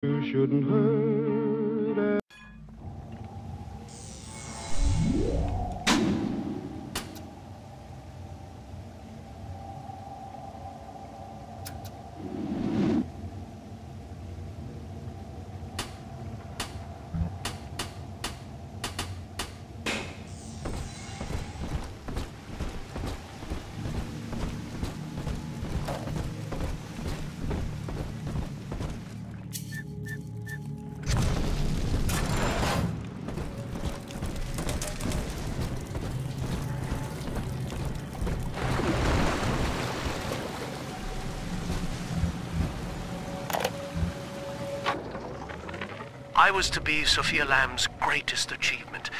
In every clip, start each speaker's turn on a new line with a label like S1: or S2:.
S1: You shouldn't hurt it.
S2: I was to be Sophia Lamb's greatest achievement,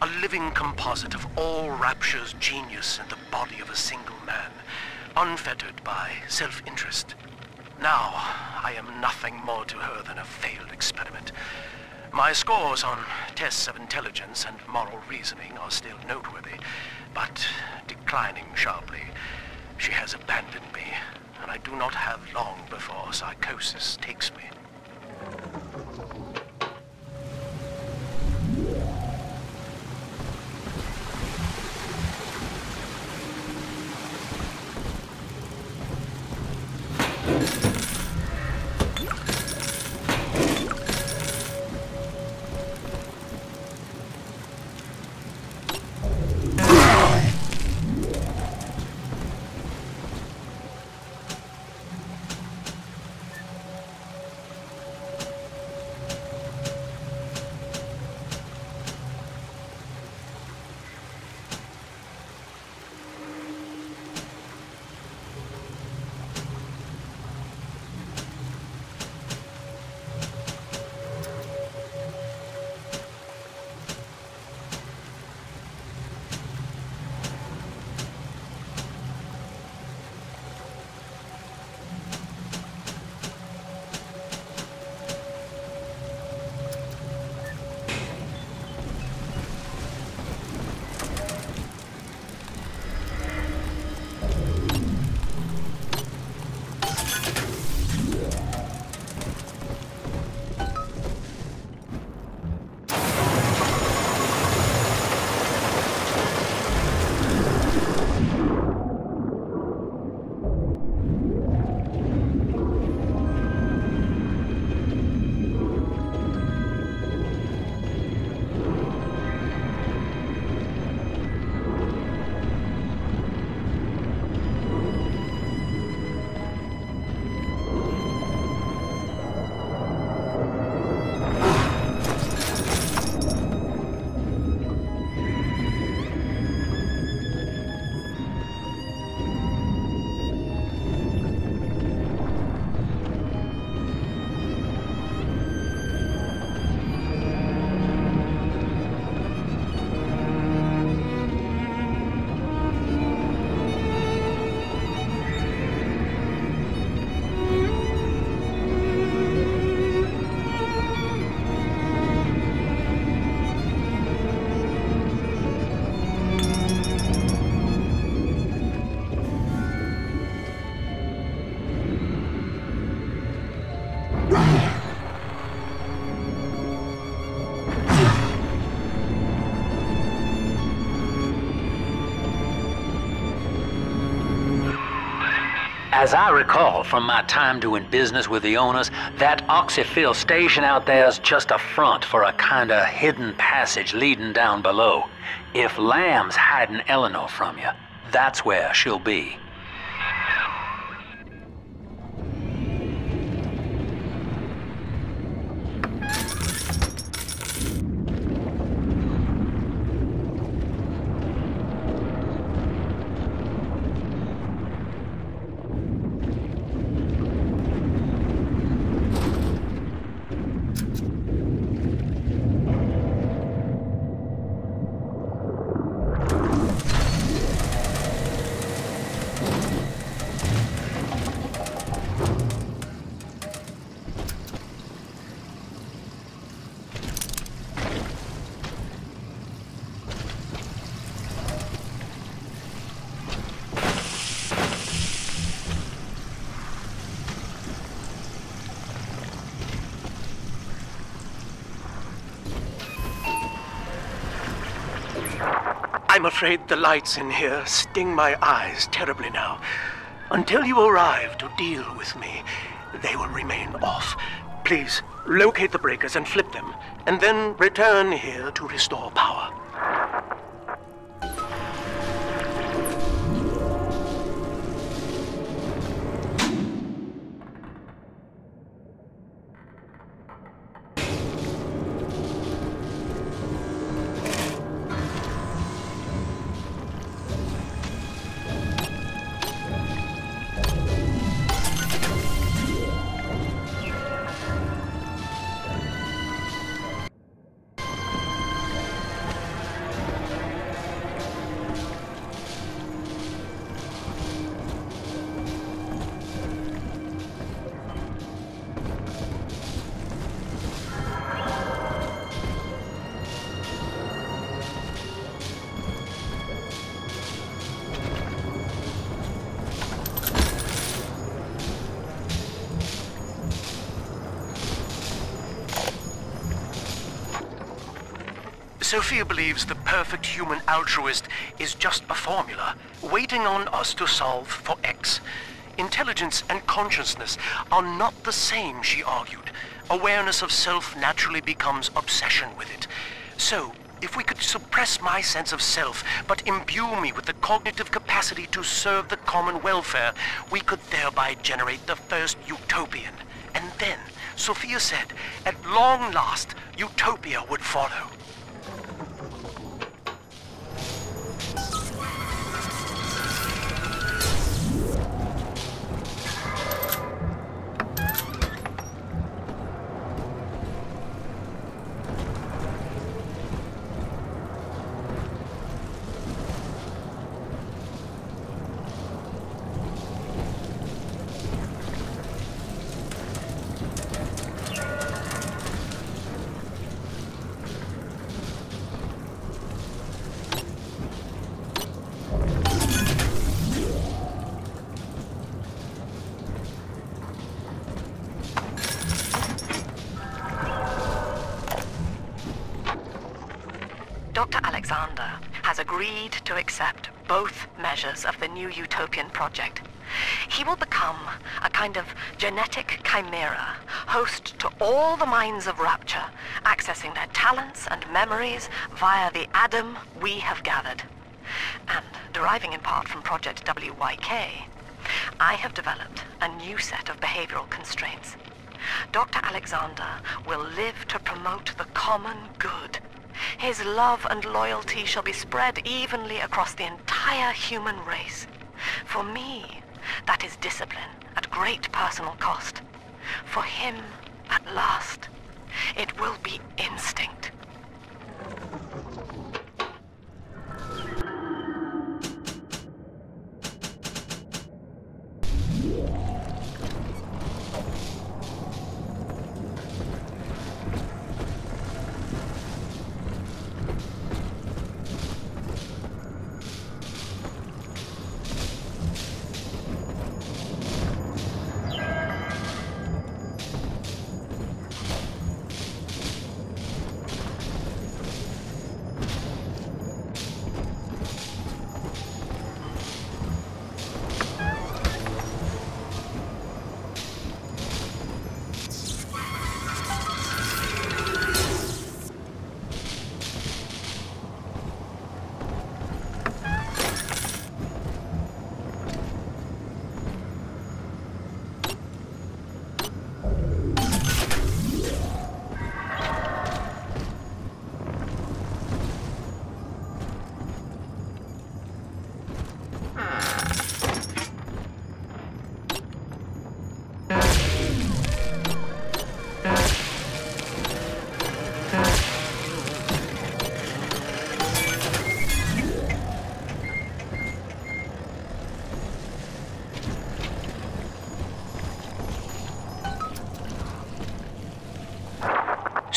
S2: a living composite of all Rapture's genius in the body of a single man, unfettered by self-interest. Now, I am nothing more to her than a failed experiment. My scores on tests of intelligence and moral reasoning are still noteworthy, but declining sharply. She has abandoned me, and I do not have long before psychosis takes me.
S3: As I recall from my time doing business with the owners, that oxyfill station out there's just a front for a kinda hidden passage leading down below. If Lamb's hiding Eleanor from you, that's where she'll be.
S2: I'm afraid the lights in here sting my eyes terribly now. Until you arrive to deal with me, they will remain off. Please, locate the breakers and flip them, and then return here to restore power. Sophia believes the perfect human altruist is just a formula, waiting on us to solve for X. Intelligence and consciousness are not the same, she argued. Awareness of self naturally becomes obsession with it. So, if we could suppress my sense of self, but imbue me with the cognitive capacity to serve the common welfare, we could thereby generate the first utopian. And then, Sophia said, at long last, utopia would follow.
S4: Dr. Alexander has agreed to accept both measures of the new utopian project. He will become a kind of genetic chimera, host to all the minds of Rapture, accessing their talents and memories via the Adam we have gathered. And deriving in part from Project WYK, I have developed a new set of behavioral constraints. Dr. Alexander will live to promote the common good. His love and loyalty shall be spread evenly across the entire human race. For me, that is discipline at great personal cost. For him, at last, it will be instinct.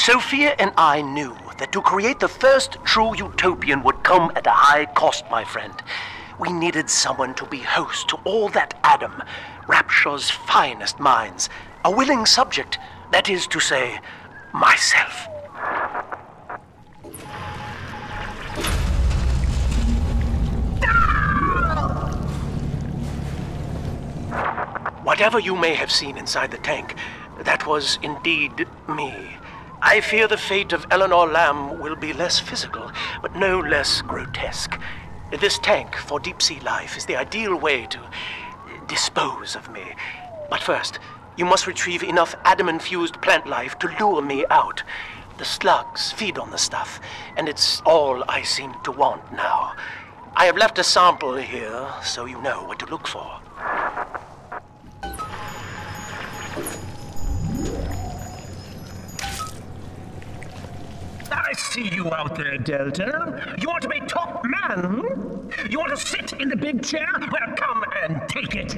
S2: Sophia and I knew that to create the first true utopian would come at a high cost, my friend. We needed someone to be host to all that Adam, Rapture's finest minds, a willing subject, that is to say, myself. Whatever you may have seen inside the tank, that was indeed me. I fear the fate of Eleanor Lamb will be less physical, but no less grotesque. This tank for deep-sea life is the ideal way to dispose of me. But first, you must retrieve enough Adam-infused plant life to lure me out. The slugs feed on the stuff, and it's all I seem to want now. I have left a sample here, so you know what to look for.
S5: I see you out there, Delta. You want to be top man? You want to sit in the big chair? Well, come and take it.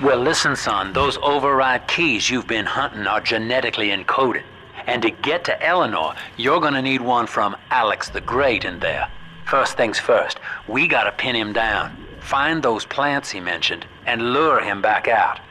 S3: Well, listen, son, those override keys you've been hunting are genetically encoded. And to get to Eleanor, you're gonna need one from Alex the Great in there. First things first, we gotta pin him down. Find those plants he mentioned, and lure him back out.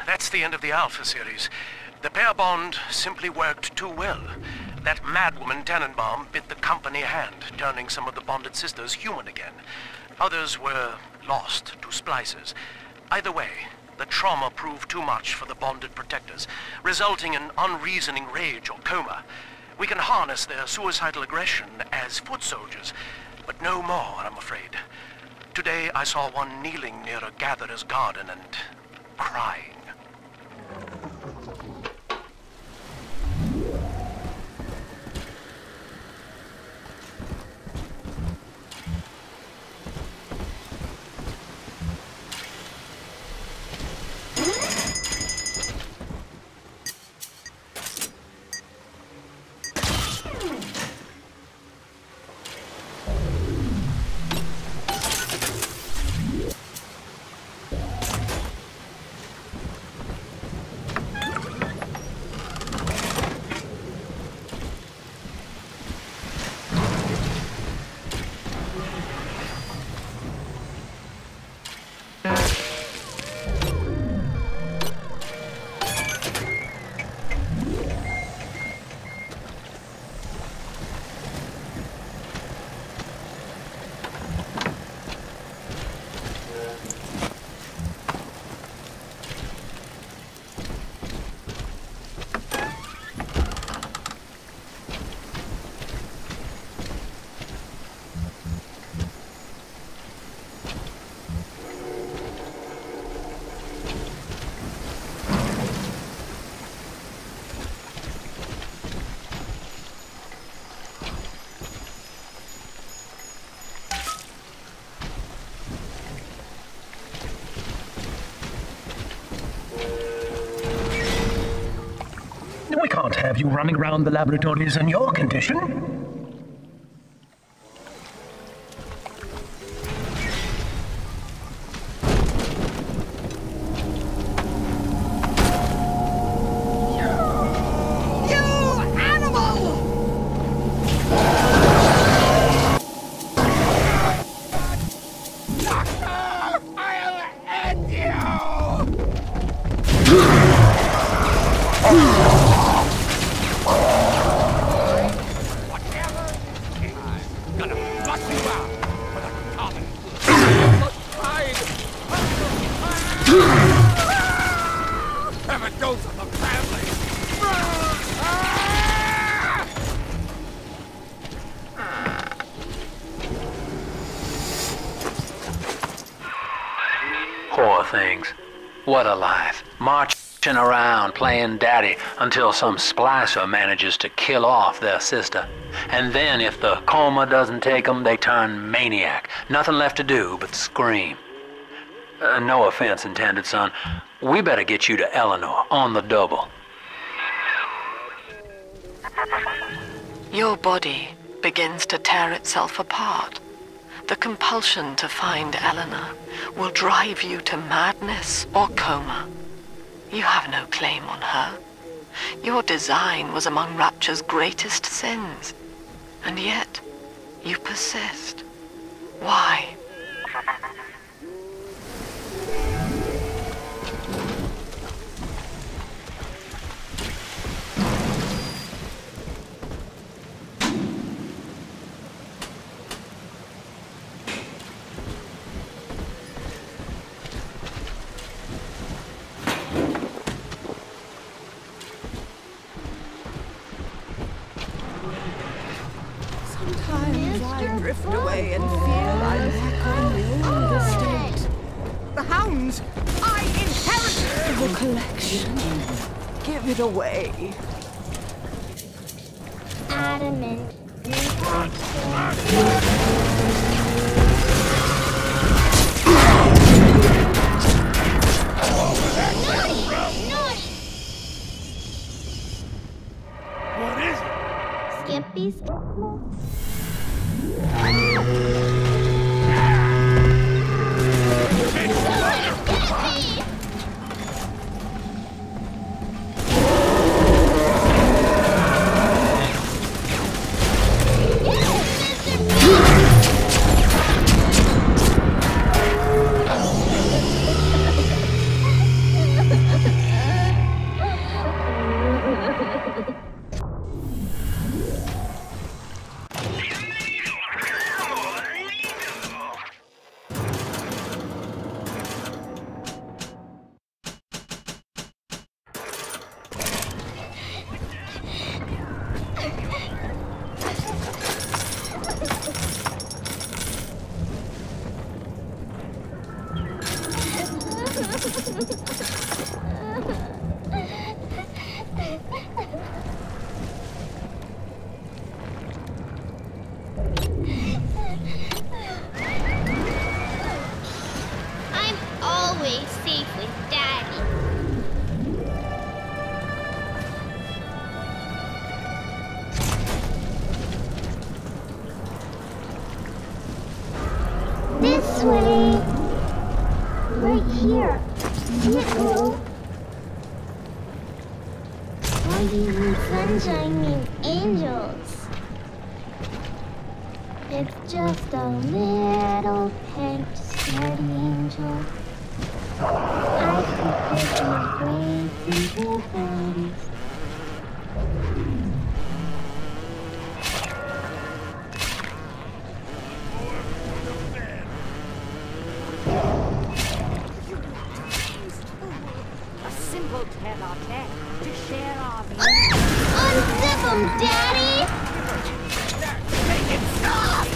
S2: That's the end of the Alpha series. The pair bond simply worked too well. That madwoman Tannenbaum bit the company hand, turning some of the bonded sisters human again. Others were lost to splicers. Either way, the trauma proved too much for the bonded protectors, resulting in unreasoning rage or coma. We can harness their suicidal aggression as foot soldiers, but no more, I'm afraid. Today I saw one kneeling near a gatherer's garden and crying.
S5: not have you running around the laboratories in your condition.
S3: Poor things. What a life. Marching around playing daddy until some splicer manages to kill off their sister. And then if the coma doesn't take them, they turn maniac. Nothing left to do but scream. No offense intended, son. We better get you to Eleanor on the double.
S4: Your body begins to tear itself apart. The compulsion to find Eleanor will drive you to madness or coma. You have no claim on her. Your design was among Rapture's greatest sins. And yet, you persist. Why?
S6: Sometimes I drift away and feel I'm back on the old estate. The hounds! I inherited the collection. Give it away.
S1: Adamant.
S7: What is it?
S1: Skippy.
S8: I'm always safe with Daddy.
S1: This way. Right here. See it glow? Why do you mean sunshine mean angels? It's just a little pink steady angel. I could take my way into Hades.
S9: A simple tete-a-tete to share our views.
S1: Unzip 'em, Daddy!
S7: Make it stop!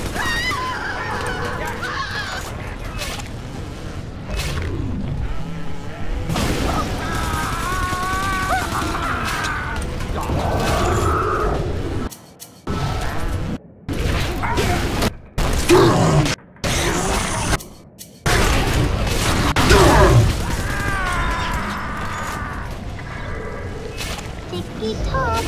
S1: Ticky-tock,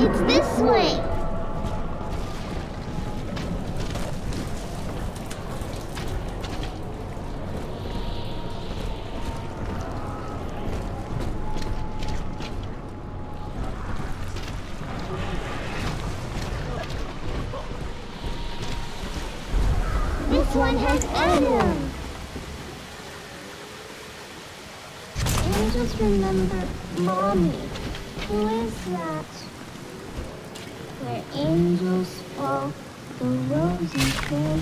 S1: It's this way. This one has Adam. Angels remember Mommy. Who is that? Where angels fall, the roses go.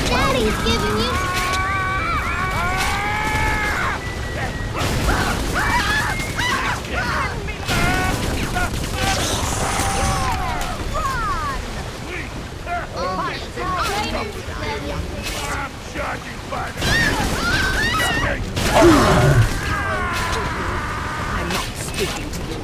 S1: Daddy's giving you...
S6: I'm not speaking to you.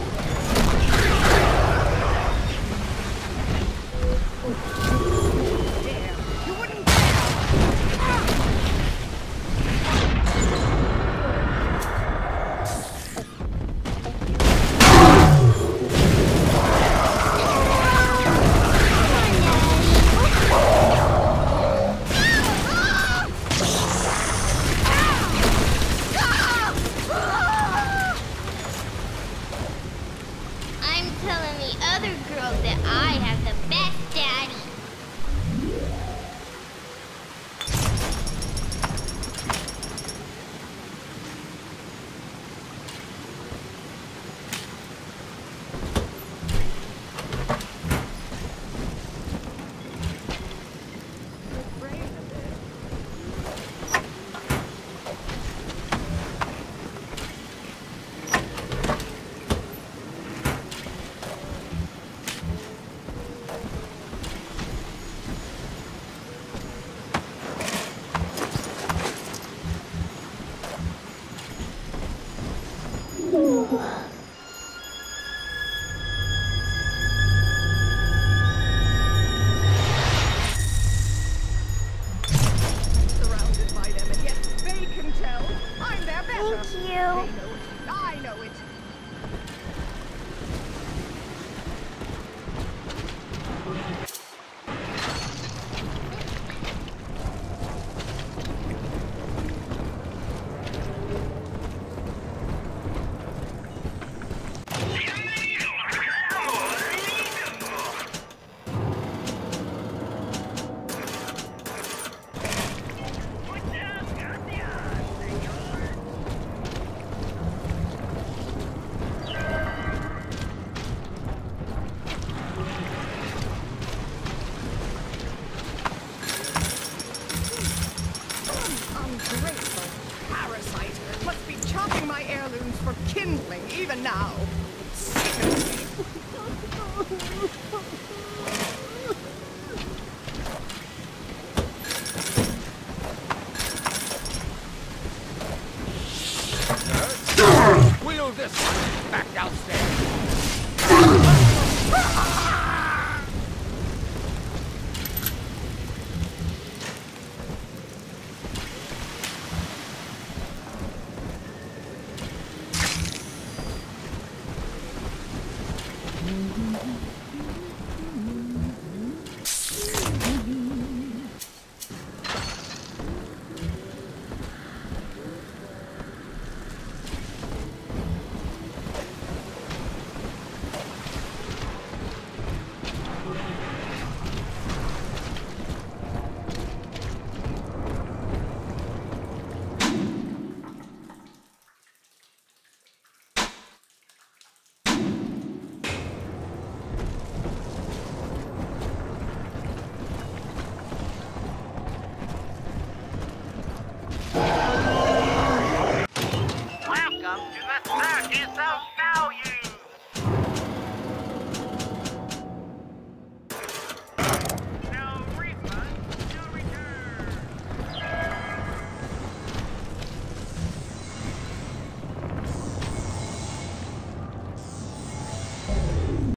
S10: now.
S7: Wheel this one back downstairs.